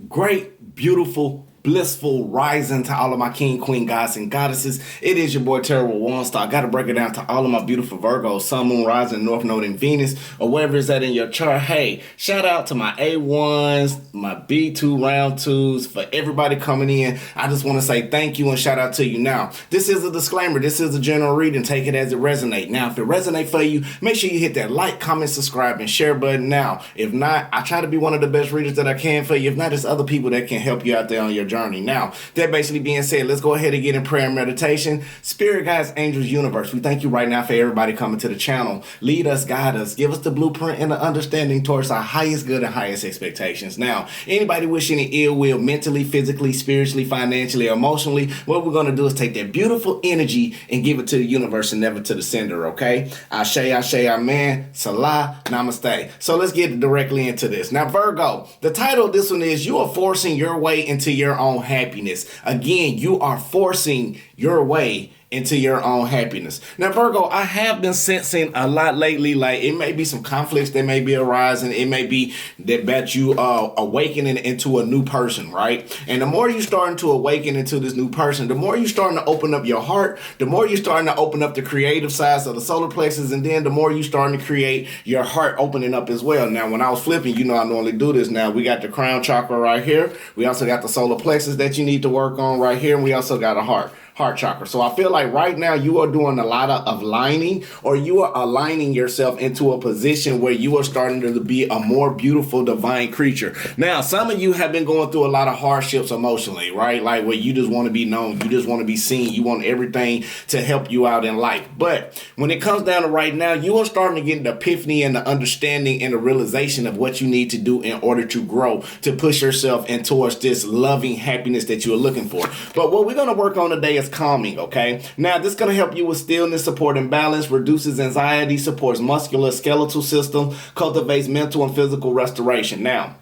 Great, beautiful, blissful rising to all of my king, queen, gods, and goddesses. It is your boy, Terrible Waunstar. I got to break it down to all of my beautiful Virgos, Sun, Moon, Rising, North Node, and Venus, or wherever it's at in your chart. Hey, shout out to my A1s, my B2 round twos, for everybody coming in. I just want to say thank you and shout out to you. Now, this is a disclaimer. This is a general reading. Take it as it resonates. Now, if it resonates for you, make sure you hit that like, comment, subscribe, and share button. Now, if not, I try to be one of the best readers that I can for you. If not, there's other people that can help you out there on your journey. Now, that basically being said, let's go ahead and get in prayer and meditation. Spirit, guides, angels, universe, we thank you right now for everybody coming to the channel. Lead us, guide us, give us the blueprint and the understanding towards our highest good and highest expectations. Now, anybody wishing any ill will mentally, physically, spiritually, financially, emotionally, what we're going to do is take that beautiful energy and give it to the universe and never to the sender, okay? Ashe, ashe, amen, salah, namaste. So let's get directly into this. Now, Virgo, the title of this one is You Are Forcing Your Way into Your Own Happiness. Again, you are forcing your way into your own happiness. Now, Virgo, I have been sensing a lot lately, like it may be some conflicts that may be arising. It may be that you are awakening into a new person, right? And the more you're starting to awaken into this new person, the more you're starting to open up your heart, the more you're starting to open up the creative sides of the solar plexus, and then the more you're starting to create your heart opening up as well. Now, when I was flipping, you know I normally do this. Now, we got the crown chakra right here. We also got the solar plexus that you need to work on right here, and we also got a heart chakra. So I feel like right now you are doing a lot of aligning, or you are aligning yourself into a position where you are starting to be a more beautiful divine creature. Now, some of you have been going through a lot of hardships emotionally, right? Like where you just want to be known, you just want to be seen, you want everything to help you out in life. But when it comes down to right now, you are starting to get the epiphany and the understanding and the realization of what you need to do in order to grow, to push yourself and towards this loving happiness that you are looking for. But what we're going to work on today is calming, okay? Now, this is going to help you with stillness, support and balance, reduces anxiety, supports muscular skeletal system, cultivates mental and physical restoration. Now,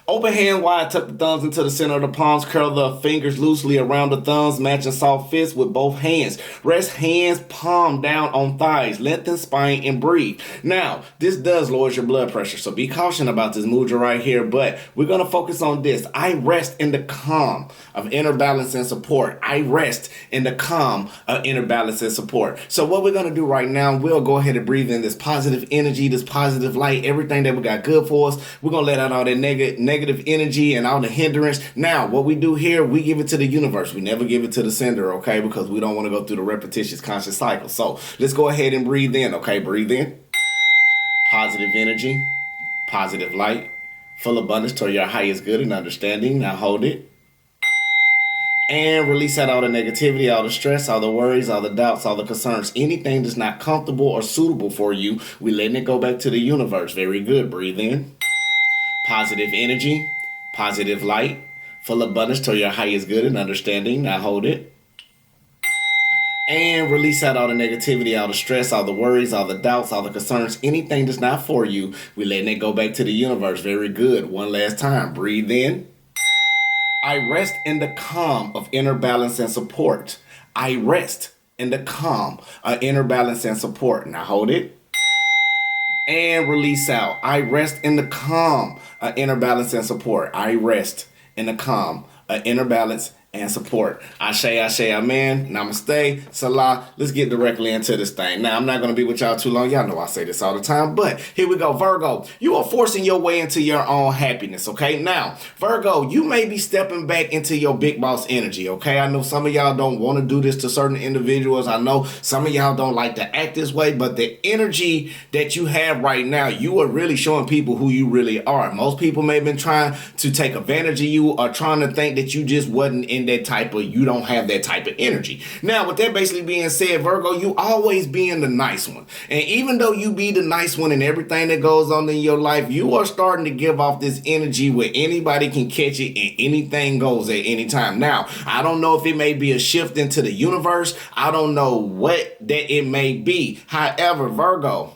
open hand wide, tuck the thumbs into the center of the palms, curl the fingers loosely around the thumbs, matching soft fists with both hands. Rest hands palm down on thighs, lengthen spine and breathe. Now, this does lower your blood pressure, so be cautious about this mudra right here, but we're going to focus on this. I rest in the calm of inner balance and support. I rest in the calm of inner balance and support. So what we're going to do right now, we'll go ahead and breathe in this positive energy, this positive light, everything that we got good for us. We're going to let out all that negative energy and all the hindrance. Now, what we do here, we give it to the universe. We never give it to the sender, okay? Because we don't want to go through the repetitious conscious cycle. So let's go ahead and breathe in, okay? Breathe in. Positive energy, positive light, full abundance toward your highest good and understanding. Now hold it. And release out all the negativity, all the stress, all the worries, all the doubts, all the concerns. Anything that's not comfortable or suitable for you, we letting it go back to the universe. Very good. Breathe in. Positive energy, positive light, full abundance to your highest good and understanding. Now hold it. And release out all the negativity, all the stress, all the worries, all the doubts, all the concerns. Anything that's not for you, we letting it go back to the universe. Very good. One last time. Breathe in. I rest in the calm of inner balance and support. I rest in the calm of inner balance and support. Now hold it. And release out. I rest in the calm of inner balance and support. I rest in the calm of inner balance and support. Ashe, ashe, amen, namaste, salah. Let's get directly into this thing. Now, I'm not going to be with y'all too long. Y'all know I say this all the time, but here we go. Virgo, you are forcing your way into your own happiness, okay? Now, Virgo, you may be stepping back into your big boss energy, okay? I know some of y'all don't want to do this to certain individuals. I know some of y'all don't like to act this way, but the energy that you have right now, you are really showing people who you really are. Most people may have been trying to take advantage of you or trying to think that you just wasn't in that type of, you don't have that type of energy. Now, with that basically being said, Virgo, you always being the nice one. And even though you be the nice one in everything that goes on in your life, you are starting to give off this energy where anybody can catch it and anything goes at any time. Now, I don't know if it may be a shift into the universe. I don't know what that it may be. However, Virgo,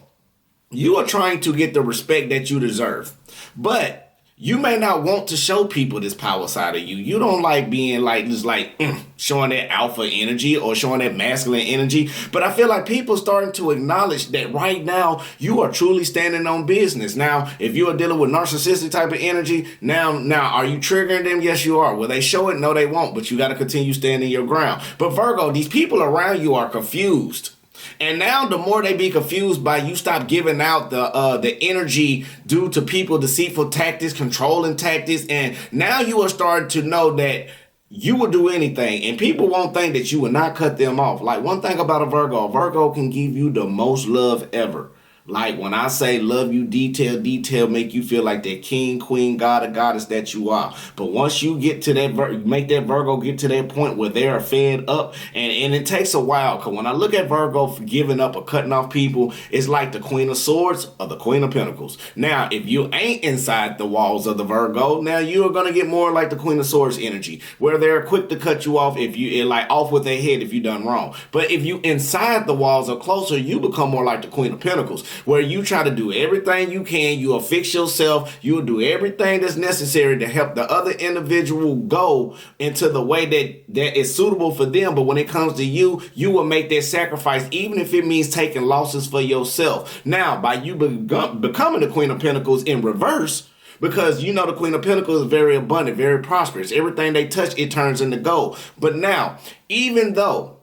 you are trying to get the respect that you deserve. But you may not want to show people this power side of you. You don't like being like just like showing that alpha energy or showing that masculine energy. But I feel like people starting to acknowledge that right now you are truly standing on business. Now, if you are dealing with narcissistic type of energy, now are you triggering them? Yes, you are. Will they show it? No, they won't. But you got to continue standing your ground. But Virgo, these people around you are confused. And now the more they be confused by you stop giving out the energy due to people deceitful tactics, controlling tactics, and now you are starting to know that you will do anything, and people won't think that you will not cut them off. Like one thing about a Virgo can give you the most love ever. Like when I say love you, detail, make you feel like that king, queen, god, or goddess that you are. But once you get to that, make that Virgo get to that point where they are fed up, and it takes a while. Because when I look at Virgo for giving up or cutting off people, it's like the Queen of Swords or the Queen of Pentacles. Now, if you ain't inside the walls of the Virgo, now you are going to get more like the Queen of Swords energy, where they're quick to cut you off if you like off with their head if you done wrong. But if you inside the walls or closer, you become more like the Queen of Pentacles, where you try to do everything you can, you'll fix yourself, you'll do everything that's necessary to help the other individual go into the way that is suitable for them. But when it comes to you, you will make that sacrifice, even if it means taking losses for yourself. Now, by you becoming the Queen of Pentacles in reverse, because you know the Queen of Pentacles is very abundant, very prosperous. Everything they touch, it turns into gold. But now, even though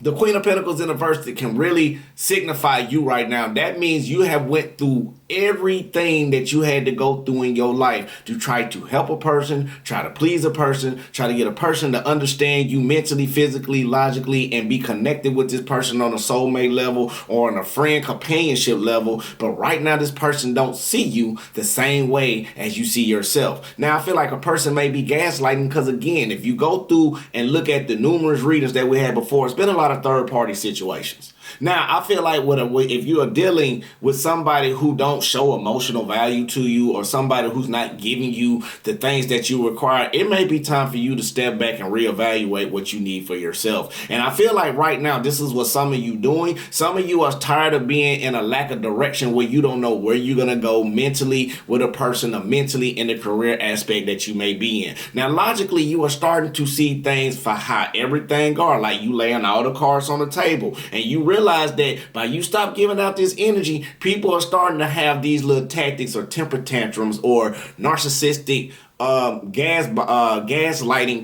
the Queen of Pentacles in a verse that can really signify you right now, that means you have went through everything that you had to go through in your life to try to help a person, try to please a person, try to get a person to understand you mentally, physically, logically, and be connected with this person on a soulmate level or on a friend companionship level. But right now, this person don't see you the same way as you see yourself. Now, I feel like a person may be gaslighting because, again, if you go through and look at the numerous readings that we had before, it's been a lot of third-party situations. Now, I feel like if you are dealing with somebody who don't show emotional value to you, or somebody who's not giving you the things that you require, it may be time for you to step back and reevaluate what you need for yourself. And I feel like right now, this is what some of you doing. Some of you are tired of being in a lack of direction where you don't know where you're going to go mentally with a person, or mentally in the career aspect that you may be in. Now, logically, you are starting to see things for how everything are. Like you laying all the cards on the table, and you realize that by you stop giving out this energy, people are starting to have these little tactics or temper tantrums or narcissistic gaslighting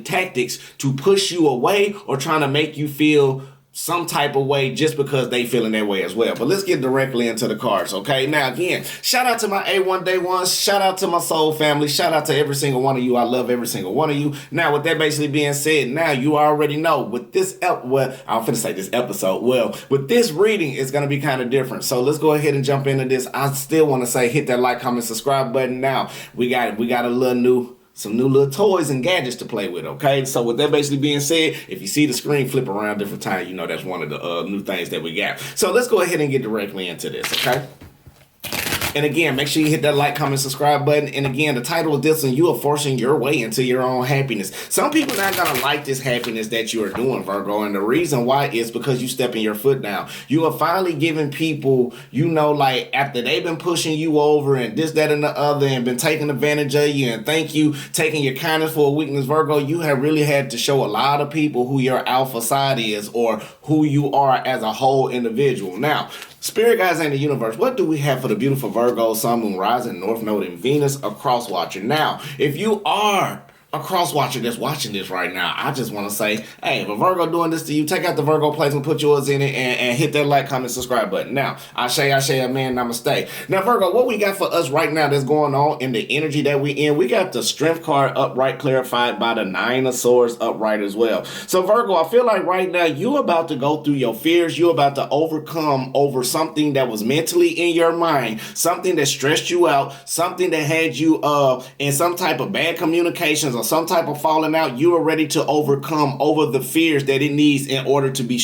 tactics to push you away or trying to make you feel some type of way just because they feeling that way as well. But let's get directly into the cards, okay? Now, again, shout out to my A1 Day Ones. Shout out to my soul family. Shout out to every single one of you. I love every single one of you. Now, with that basically being said, now you already know with this, I'm finna say this episode. Well, with this reading, it's going to be kind of different. So let's go ahead and jump into this. I still want to say hit that like, comment, subscribe button. Now, we got a little some new little toys and gadgets to play with, okay? So with that basically being said, if you see the screen flip around different times, you know that's one of the new things that we got. So let's go ahead and get directly into this, okay? And again, make sure you hit that like, comment, subscribe button. And again, the title of this one, you are forcing your way into your own happiness. Some people not going to like this happiness that you are doing, Virgo. And the reason why is because you stepping your foot down. You are finally giving people, like after they've been pushing you over and this, that, and the other and been taking advantage of you and taking your kindness for a weakness, Virgo, you have really had to show a lot of people who your alpha side is or who you are as a whole individual. Now, Spirit guides and the universe, what do we have for the beautiful Virgo, Sun, Moon, Rising, North Node, and Venus, a cross watcher? Now, if you are a cross watcher that's watching this right now, I just want to say, hey, if a Virgo doing this to you, take out the Virgo placement, put yours in it, and hit that like, comment, subscribe button. Now, Ashe, amen, namaste. Now, Virgo, what we got for us right now that's going on in the energy that we in, we got the Strength card upright, clarified by the Nine of Swords upright as well. So, Virgo, I feel like right now you about to go through your fears. You about to overcome over something that was mentally in your mind, something that stressed you out, something that had you in some type of bad communications or some type of falling out. You are ready to overcome over the fears that it needs in order to be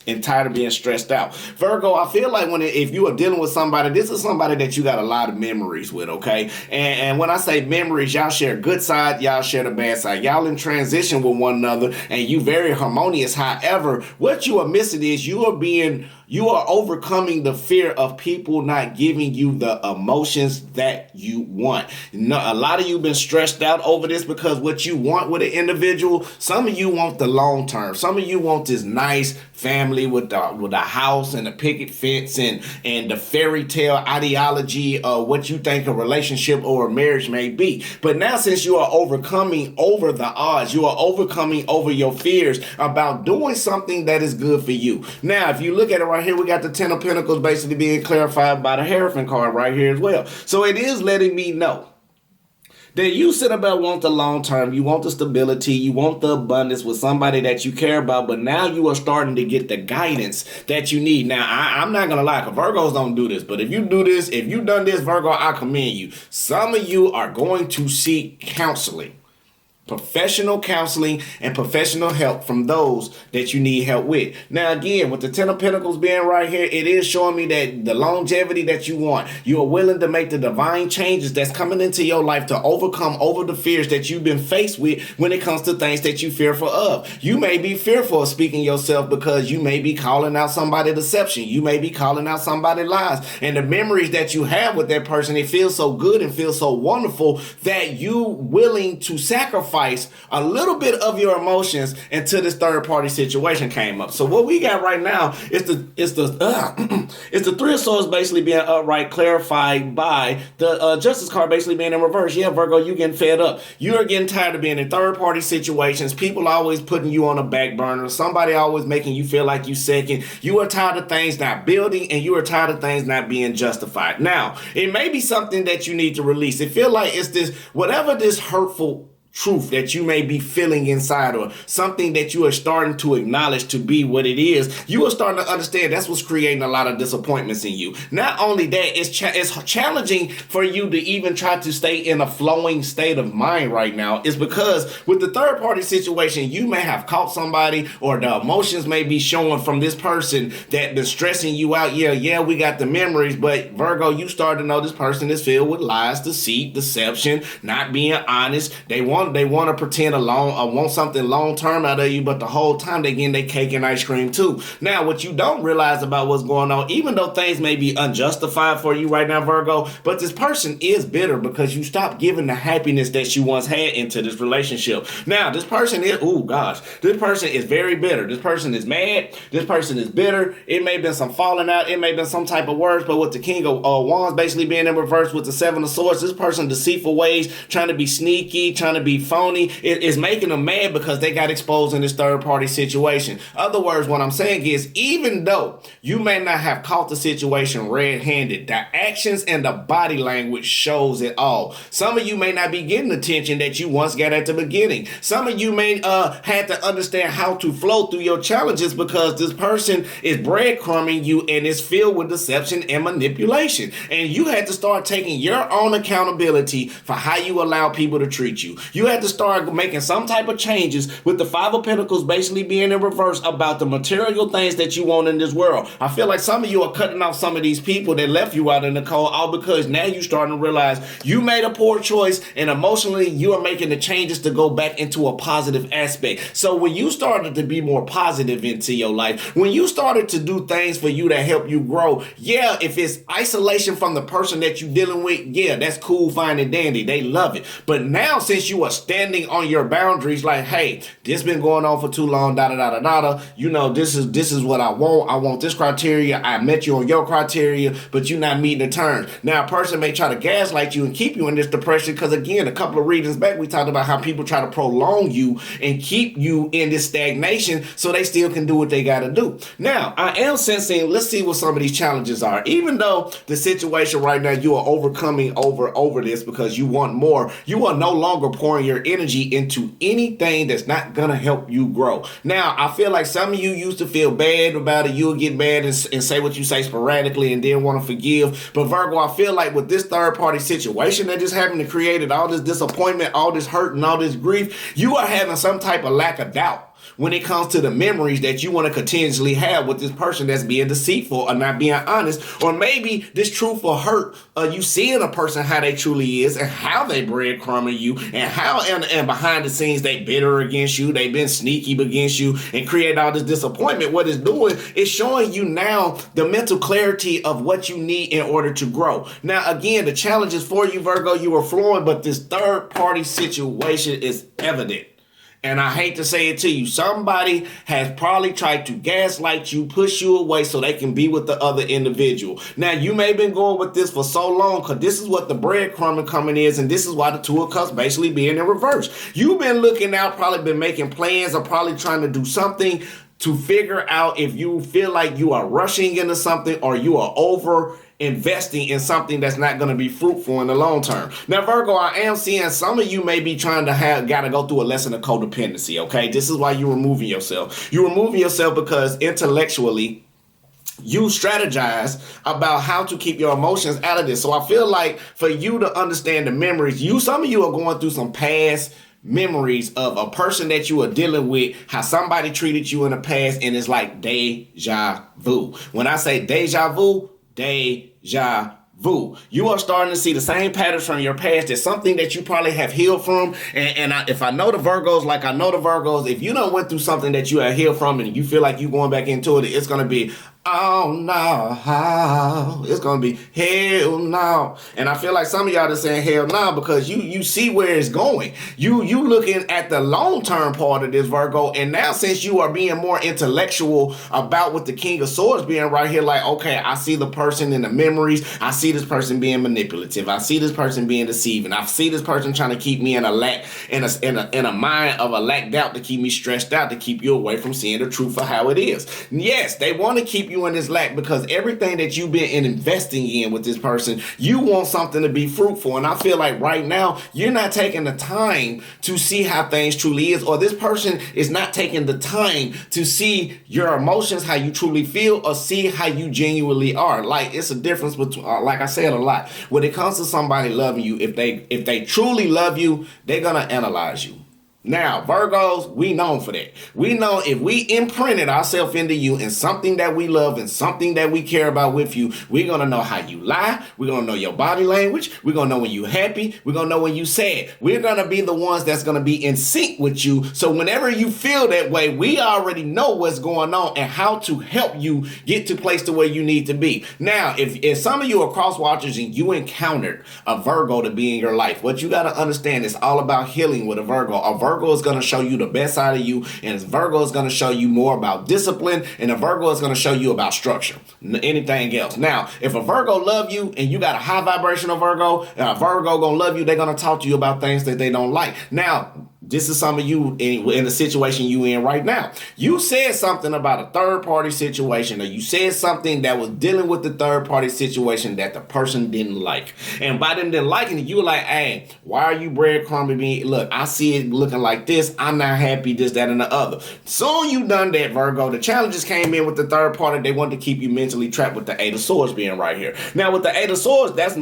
and tired of being stressed out. Virgo, I feel like if you are dealing with somebody, this is somebody that you got a lot of memories with, okay? And when I say memories, y'all share good side, y'all share the bad side. Y'all in transition with one another and you very harmonious. However, what you are missing is you are being You are overcoming the fear of people not giving you the emotions that you want. A lot of you been stressed out over this because what you want with an individual, some of you want the long term. Some of you want this nice family with a house and a picket fence and the fairy tale ideology of what you think a relationship or a marriage may be. But now, since you are overcoming over the odds, you are overcoming over your fears about doing something that is good for you. Now, if you look at it right here, we got the Ten of Pentacles basically being clarified by the Hierophant card right here as well. So it is letting me know that you sit about want the long term, you want the stability, you want the abundance with somebody that you care about, but now you are starting to get the guidance that you need. Now, I'm not going to lie, Virgos don't do this, but if you do this, if you've done this, Virgo, I commend you. Some of you are going to seek counseling. Professional counseling and professional help from those that you need help with. Now, again, with the Ten of Pentacles being right here, it is showing me that the longevity that you want, you are willing to make the divine changes that's coming into your life to overcome over the fears that you've been faced with when it comes to things that you fearful of. You may be fearful of speaking yourself because you may be calling out somebody's deception. You may be calling out somebody's lies. And the memories that you have with that person, it feels so good and feels so wonderful that you willing to sacrifice a little bit of your emotions until this third party situation came up. So what we got right now is the Three of Swords basically being upright, clarified by the Justice card basically being in reverse. Yeah, Virgo, you getting fed up. You are getting tired of being in third party situations. People always putting you on a back burner. Somebody always making you feel like you second. You are tired of things not building, and you are tired of things not being justified. Now, it may be something that you need to release. It feel like it's this, whatever this hurtful truth that you may be feeling inside, or something that you are starting to acknowledge to be what it is, you are starting to understand that's what's creating a lot of disappointments in you. Not only that, it's challenging for you to even try to stay in a flowing state of mind right now. Is because with the third party situation, you may have caught somebody, or the emotions may be showing from this person that been stressing you out. Yeah, we got the memories, but Virgo, you start to know this person is filled with lies, deceit, deception, not being honest. They want to pretend want something long term out of you, but the whole time they getting their cake and ice cream too. Now, what you don't realize about what's going on, even though things may be unjustified for you right now, Virgo, but this person is bitter because you stopped giving the happiness that you once had into this relationship. Now, this person is, this person is very bitter. This person is mad. This person is bitter. It may have been some falling out. It may have been some type of words, but with the King of Wands basically being in reverse with the Seven of Swords, this person deceitful ways, trying to be sneaky, trying to be phony, it is making them mad because they got exposed in this third party situation. Other words, what I'm saying is, even though you may not have caught the situation red-handed, the actions and the body language shows it all. Some of you may not be getting attention that you once got at the beginning. Some of you may have to understand how to flow through your challenges because this person is breadcrumbing you and is filled with deception and manipulation. And you had to start taking your own accountability for how you allow people to treat you. You had to start making some type of changes with the Five of Pentacles basically being in reverse about the material things that you want in this world. I feel like some of you are cutting off some of these people that left you out in the cold, all because now you're starting to realize you made a poor choice, and emotionally you are making the changes to go back into a positive aspect. So when you started to be more positive into your life, when you started to do things for you that help you grow, yeah, if it's isolation from the person that you're dealing with, yeah, that's cool, fine and dandy. They love it. But now, since you are standing on your boundaries, like, hey, this been going on for too long, you know, this is what I want this criteria, I met you on your criteria, but you're not meeting the terms. Now, a person may try to gaslight you and keep you in this depression because, again, a couple of readings back we talked about how people try to prolong you and keep you in this stagnation so they still can do what they got to do. Now, I am sensing, let's see what some of these challenges are. Even though the situation right now, you are overcoming over this because you want more, you are no longer pouring your energy into anything that's not gonna help you grow. Now, I feel like some of you used to feel bad about it. You'll get mad and say what you say sporadically and then want to forgive. But Virgo, I feel like with this third party situation that just happened to create all this disappointment, all this hurt and all this grief, you are having some type of lack of doubt. when it comes to the memories that you want to continuously have with this person that's being deceitful or not being honest, or maybe this truth or hurt, you seeing a person how they truly is and how they breadcrumbing you and how and behind the scenes they bitter against you, they've been sneaky against you and create all this disappointment. What it's doing is showing you now the mental clarity of what you need in order to grow. Now, again, the challenge is for you, Virgo, you are flowing, but this third party situation is evident. And I hate to say it to you, somebody has probably tried to gaslight you, push you away so they can be with the other individual. Now, you may have been going with this for so long because this is what the breadcrumbing coming is, and this is why the Two of Cups basically being in reverse. You've been looking out, probably been making plans or probably trying to do something to figure out if you feel like you are rushing into something or you are over investing in something that's not going to be fruitful in the long term. Now, Virgo, I am seeing some of you may be trying to got to go through a lesson of codependency, okay? This is why you're removing yourself. You're removing yourself because intellectually, you strategize about how to keep your emotions out of this. So I feel like for you to understand the memories, some of you are going through some past memories of a person that you are dealing with, how somebody treated you in the past, and it's like deja vu. When I say deja vu, deja vu. You are starting to see the same patterns from your past. It's something that you probably have healed from. If I know the Virgos, like I know the Virgos, if you done went through something that you have healed from and you feel like you going back into it, it's going to be, oh no, it's gonna be hell no. And I feel like some of y'all are saying hell no because you see where it's going. You looking at the long-term part of this, Virgo, and now since you are being more intellectual about with the King of Swords being right here, like, okay, I see the person in the memories, I see this person being manipulative, I see this person being deceiving, I see this person trying to keep me in a mind of a lack doubt, to keep me stressed out, to keep you away from seeing the truth for how it is. Yes, they want to keep you in this lack because everything that you've been investing in with this person, you want something to be fruitful. And I feel like right now you're not taking the time to see how things truly is, or this person is not taking the time to see your emotions, how you truly feel, or see how you genuinely are. Like, it's a difference between, like I said a lot, when it comes to somebody loving you, if they truly love you, they're gonna analyze you. Now, Virgos, we known for that. We know if we imprinted ourselves into you and something that we love and something that we care about with you, we're going to know how you lie. We're going to know your body language. We're going to know when you're happy. We're going to know when you're sad. We're going to be the ones that's going to be in sync with you. So whenever you feel that way, we already know what's going on and how to help you get to place to where you need to be. Now, if some of you are cross watchers and you encountered a Virgo to be in your life, what you got to understand is all about healing with a Virgo. A Virgo is going to show you the best side of you, and a Virgo is going to show you more about discipline, and a Virgo is going to show you about structure, anything else. Now, if a Virgo love you and you got a high vibrational Virgo, and a Virgo going to love you, they're going to talk to you about things that they don't like. Now, this is some of you in the situation you in right now. You said something about a third party situation, or you said something that was dealing with the third party situation that the person didn't like. And by them didn't liking it, you were like, hey, why are you breadcrumbing me? Look, I see it looking like this. I'm not happy, this, that, and the other. Soon you done that, Virgo. The challenges came in with the third party. They wanted to keep you mentally trapped with the Eight of Swords being right here. Now, with the Eight of Swords, that's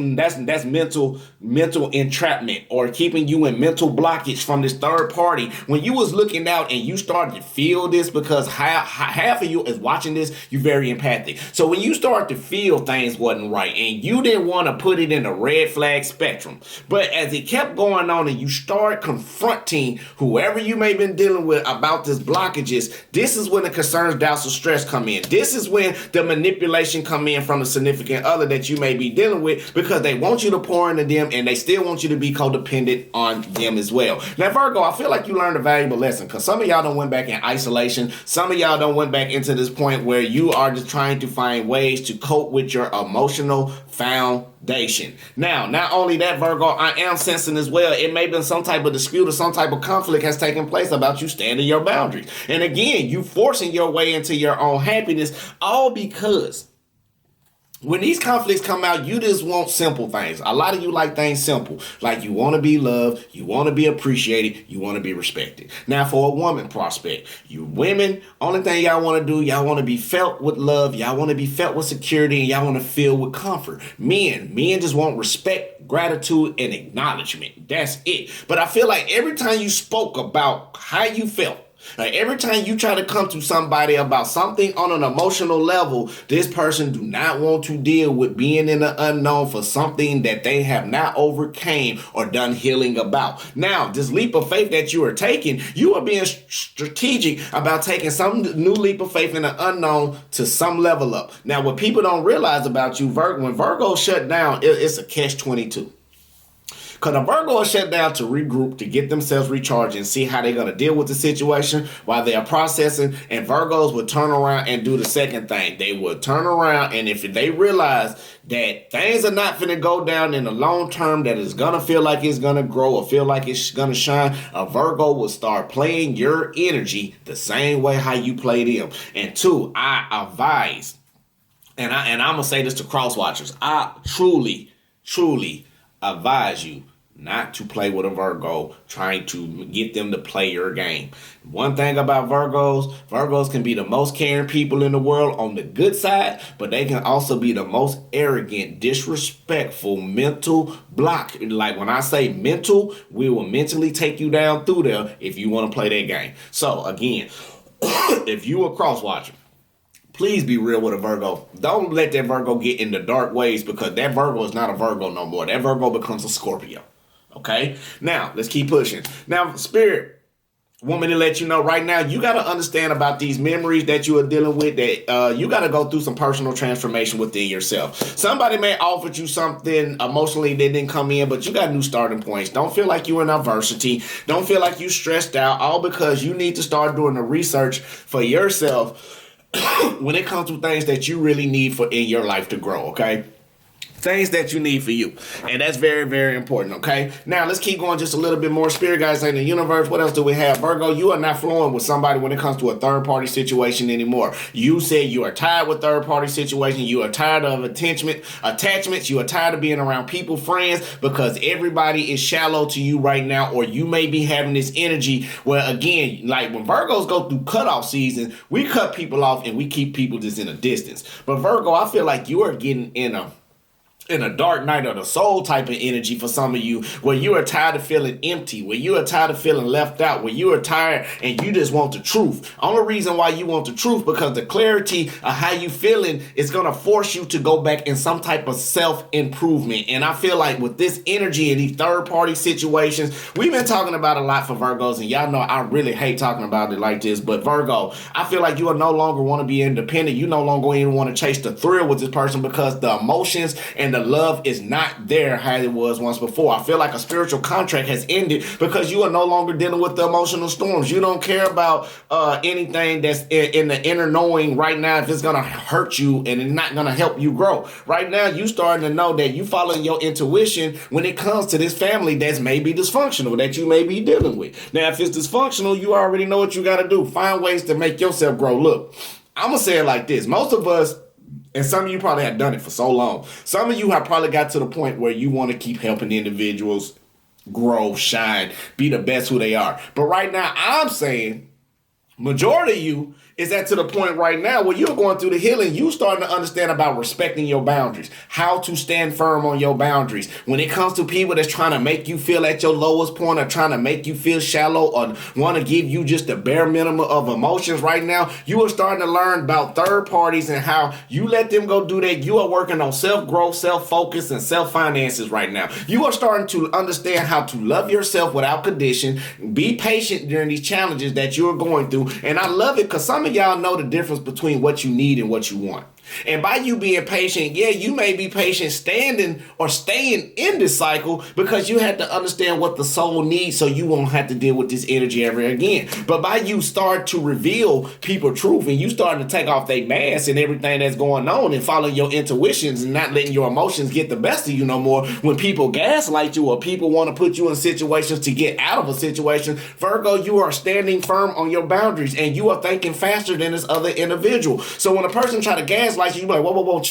mental entrapment, or keeping you in mental blockage from this third party. When you was looking out and you started to feel this, because half of you is watching this, you're very empathic. So when you start to feel things wasn't right and you didn't want to put it in a red flag spectrum, but as it kept going on and you start confronting whoever you may have been dealing with about this blockages, this is when the concerns, doubts, or stress come in. This is when the manipulation come in from the significant other that you may be dealing with, because they want you to pour into them and they still want you to be codependent on them as well. Now, Virgo, I feel like you learned a valuable lesson, because some of y'all done went back in isolation. Some of y'all done went back into this point where you are just trying to find ways to cope with your emotional foundation. Now, not only that, Virgo, I am sensing as well, it may have been some type of dispute or some type of conflict has taken place about you standing your boundaries. And again, you forcing your way into your own happiness, all because when these conflicts come out, you just want simple things. A lot of you like things simple. Like you want to be loved, you want to be appreciated, you want to be respected. Now, for a woman prospect, you women, only thing y'all want to do, y'all want to be felt with love, y'all want to be felt with security, and y'all want to feel with comfort. Men just want respect, gratitude, and acknowledgement. That's it. But I feel like every time you spoke about how you felt, Like every time you try to come to somebody about something on an emotional level, this person do not want to deal with being in the unknown for something that they have not overcame or done healing about. Now, this leap of faith that you are taking, you are being strategic about taking some new leap of faith in the unknown to some level up. Now, what people don't realize about you, Virgo, when Virgo shut down, it's a catch-22. Because a Virgo is shut down to regroup, to get themselves recharged and see how they're going to deal with the situation while they are processing. And Virgos would turn around and do the second thing. They would turn around, and if they realize that things are not going to go down in the long term, that it's going to feel like it's going to grow or feel like it's going to shine, a Virgo will start playing your energy the same way how you play them. And two, I advise, and I'm going to say this to cross watchers, I truly advise you not to play with a Virgo trying to get them to play your game. One thing about Virgos can be the most caring people in the world on the good side, but they can also be the most arrogant, disrespectful, mental block. Like when I say mental, we will mentally take you down through there if you want to play that game. So again, if you a cross watcher, please be real with a Virgo. Don't let that Virgo get in the dark ways, because that Virgo is not a Virgo no more. That Virgo becomes a Scorpio. Okay? Now, let's keep pushing. Now, Spirit want me to let you know right now, you got to understand about these memories that you are dealing with, that you got to go through some personal transformation within yourself. Somebody may offer you something emotionally that didn't come in, but you got new starting points. Don't feel like you're in adversity. Don't feel like you stressed out, all because you need to start doing the research for yourself when it comes to things that you really need for in your life to grow, okay? Things that you need for you. And that's very, very important, okay? Now, let's keep going just a little bit more. Spirit guides in the universe. What else do we have? Virgo, you are not flowing with somebody when it comes to a third-party situation anymore. You said you are tired with third-party situations. You are tired of attachments. You are tired of being around people, friends, because everybody is shallow to you right now, or you may be having this energy where, again, like when Virgos go through cutoff season, we cut people off and we keep people just in a distance. But Virgo, I feel like you are getting in a dark night of the soul type of energy for some of you, where you are tired of feeling empty, where you are tired of feeling left out, where you are tired and you just want the truth. Only reason why you want the truth, because the clarity of how you feeling is going to force you to go back in some type of self-improvement. And I feel like with this energy and these third-party situations, we've been talking about a lot for Virgos, and y'all know I really hate talking about it like this, but Virgo, I feel like you will no longer want to be independent. You no longer even want to chase the thrill with this person, because the emotions and the love is not there how it was once before. I feel like a spiritual contract has ended, because you are no longer dealing with the emotional storms. You don't care about anything that's in the inner knowing right now, if it's going to hurt you and it's not going to help you grow. Right now, you starting to know that you following your intuition when it comes to this family that's maybe dysfunctional, that you may be dealing with. Now, if it's dysfunctional, you already know what you got to do. Find ways to make yourself grow. Look, I'm going to say it like this. Most of us, and some of you probably have done it for so long, some of you have probably got to the point where you want to keep helping individuals grow, shine, be the best who they are. But right now, I'm saying majority of you is that to the point right now where you're going through the healing, you starting to understand about respecting your boundaries, how to stand firm on your boundaries. When it comes to people that's trying to make you feel at your lowest point, or trying to make you feel shallow, or want to give you just the bare minimum of emotions right now, you are starting to learn about third parties and how you let them go do that. You are working on self-growth, self-focus, and self-finances right now. You are starting to understand how to love yourself without condition, be patient during these challenges that you're going through. And I love it, because some of y'all know the difference between what you need and what you want. And by you being patient, yeah, you may be patient standing or staying in this cycle, because you had to understand what the soul needs, so you won't have to deal with this energy ever again. But by you start to reveal people truth, and you starting to take off their mask and everything that's going on, and follow your intuitions and not letting your emotions get the best of you no more, when people gaslight you or people want to put you in situations to get out of a situation, Virgo, you are standing firm on your boundaries, and you are thinking faster than this other individual. So when a person try to gaslight you, like, whoa,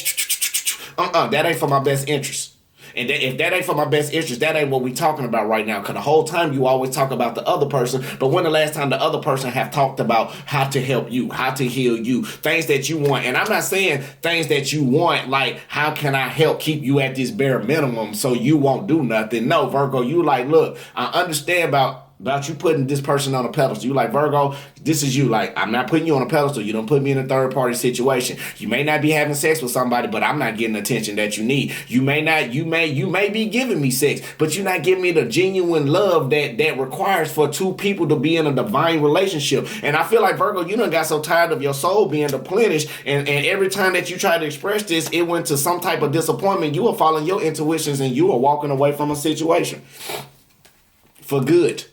that ain't for my best interest. And if that ain't for my best interest, that ain't what we talking about right now. Because the whole time you always talk about the other person, but when the last time the other person have talked about how to help you, how to heal you, things that you want. And I'm not saying things that you want, like, how can I help keep you at this bare minimum so you won't do nothing? No, Virgo, you like, look, I understand about about you putting this person on a pedestal. You like, Virgo, this is you. Like, I'm not putting you on a pedestal. You don't put me in a third party situation. You may not be having sex with somebody, but I'm not getting the attention that you need. You may be giving me sex, but you're not giving me the genuine love that requires for two people to be in a divine relationship. And I feel like, Virgo, you done got so tired of your soul being replenished, and every time that you try to express this, it went to some type of disappointment. You are following your intuitions and you are walking away from a situation for good.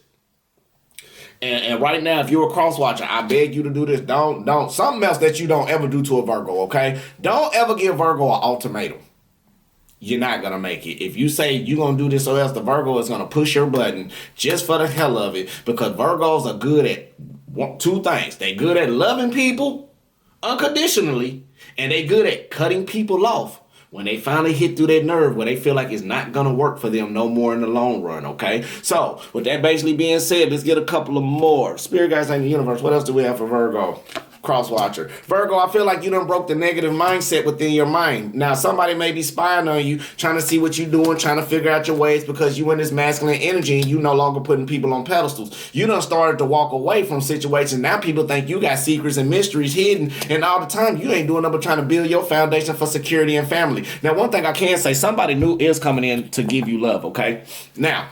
And right now, if you're a cross watcher, I beg you to do this. Don't. Something else that you don't ever do to a Virgo, okay? Don't ever give Virgo an ultimatum. You're not going to make it. If you say you're going to do this or else, the Virgo is going to push your button just for the hell of it. Because Virgos are good at two things. They're good at loving people unconditionally, and they're good at cutting people off when they finally hit through that nerve where they feel like it's not going to work for them no more in the long run, okay? So, with that basically being said, let's get a couple of more. Spirit guides in the universe, what else do we have for Virgo? Cross watcher. Virgo, I feel like you done broke the negative mindset within your mind. Now, somebody may be spying on you, trying to see what you're doing, trying to figure out your ways because you in this masculine energy and you no longer putting people on pedestals. You done started to walk away from situations. Now people think you got secrets and mysteries hidden, and all the time you ain't doing nothing but trying to build your foundation for security and family. Now, one thing I can say, somebody new is coming in to give you love, okay? Now,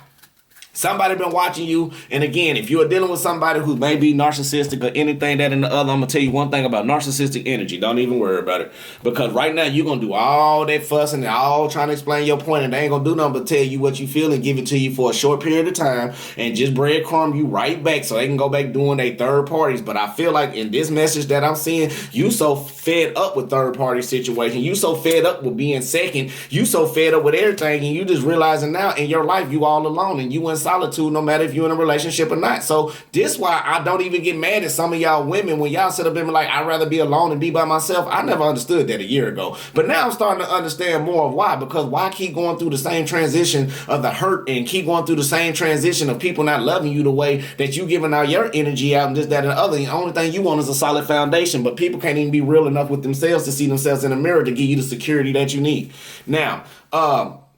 somebody been watching you, and again, if you're dealing with somebody who may be narcissistic or anything that and the other, I'm going to tell you one thing about narcissistic energy. Don't even worry about it. Because right now, you're going to do all that fussing and all trying to explain your point, and they ain't going to do nothing but tell you what you feel and give it to you for a short period of time and just breadcrumb you right back so they can go back doing their third parties. But I feel like in this message that I'm seeing, you so fed up with third party situation. You so fed up with being second. You so fed up with everything, and you just realizing now in your life, you all alone, and you in solitude no matter if you're in a relationship or not. So this why I don't even get mad at some of y'all women when y'all sit up and be like, I'd rather be alone and be by myself. I never understood that a year ago. But now I'm starting to understand more of why. Because why keep going through the same transition of the hurt and keep going through the same transition of people not loving you the way that you giving out your energy out and this, that, and the other. The only thing you want is a solid foundation. But people can't even be real enough with themselves to see themselves in the mirror to give you the security that you need. Now,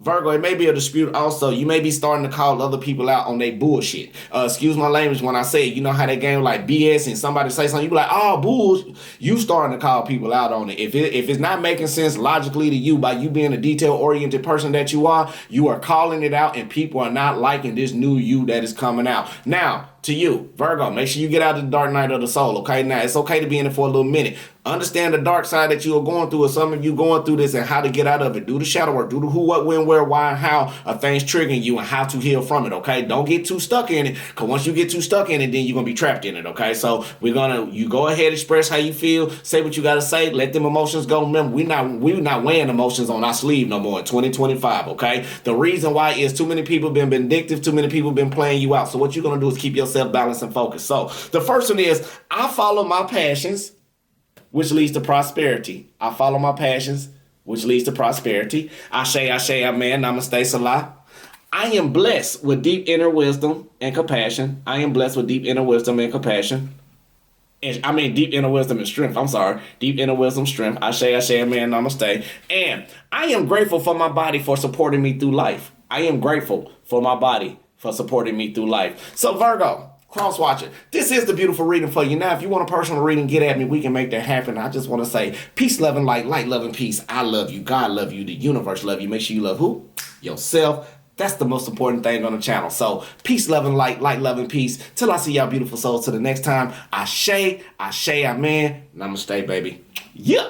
Virgo, it may be a dispute also. You may be starting to call other people out on their bullshit. Excuse my language when I say it. You know how that game like BS and somebody say something, you be like, oh, bull. You starting to call people out on it. If it's not making sense logically to you by you being a detail-oriented person that you are calling it out, and people are not liking this new you that is coming out. Now, to you, Virgo, make sure you get out of the dark night of the soul, okay? Now, it's okay to be in it for a little minute. Understand the dark side that you are going through, or some of you going through this, and how to get out of it. Do the shadow work. Do the who, what, when, where, why, and how are things triggering you and how to heal from it, okay? Don't get too stuck in it, because once you get too stuck in it, then you're going to be trapped in it, okay? So you go ahead, express how you feel, say what you got to say, let them emotions go. Remember, we're not weighing emotions on our sleeve no more in 2025, okay? The reason why is too many people been vindictive, too many people been playing you out. So what you're going to do is keep yourself balanced and focused. So the first one is, I follow my passions, which leads to prosperity. I follow my passions, which leads to prosperity. Ashe, amen, namaste, salah. I am blessed with deep inner wisdom and compassion. I am blessed with deep inner wisdom and compassion. Deep inner wisdom and strength. I'm sorry. Deep inner wisdom, strength. Ashe, amen, namaste. And I am grateful for my body for supporting me through life. I am grateful for my body for supporting me through life. So Virgo, cross watcher, this is the beautiful reading for you. Now, if you want a personal reading, get at me. We can make that happen. I just want to say peace, love, and light. Light, love, and peace. I love you. God love you. The universe love you. Make sure you love who? Yourself. That's the most important thing on the channel. So peace, love, and light. Light, love, and peace. Till I see y'all beautiful souls. Till the next time. Ashe, amen. Namaste, baby. Yeah.